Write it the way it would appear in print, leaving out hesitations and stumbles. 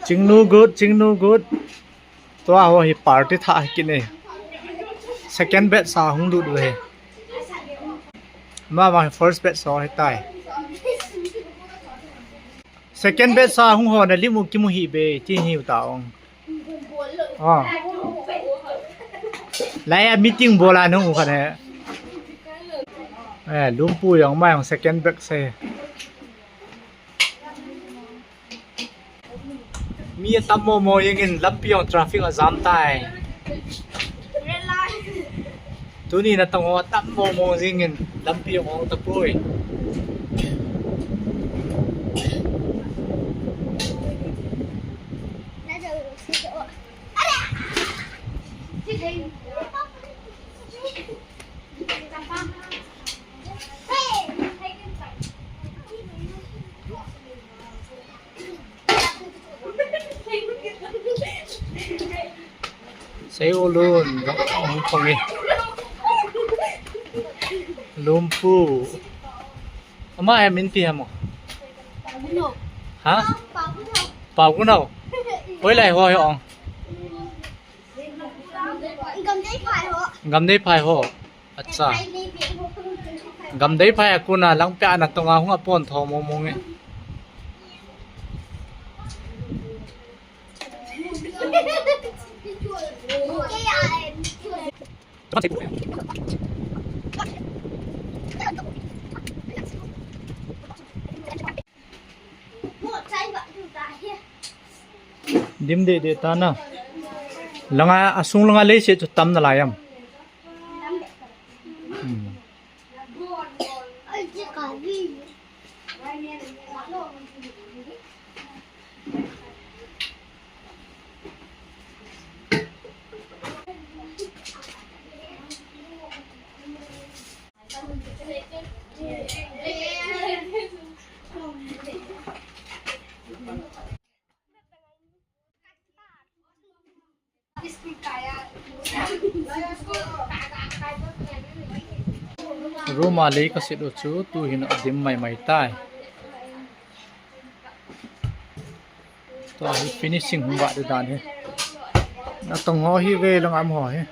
ching no good to a ho hi party tha ki ne second bet sa hung du du he ma first bet so hai tai second bet sa hung ho na limu ki mu hi be chi hi ta ong lai a meeting bola no u kha ne lumpu yang mai ang second bet se mi tam mo yang in lampiong traffic jam tai tu ni na tong tam mo jing in lampiong ong tapoi say ulun pangi lumpu ama em min pi hamo hả bảo cũng đâu với lại hồi họ gam đấy phải họ acha gam đấy phải aku na lang pe na tonga hunga pon tho mo mo nge dim de ta na langa asung langa le se chu tam na layam Roma le ka sit chu tu hin adim mai tai to finishing hung ba de dan he na tong ho hi ve lang am ho he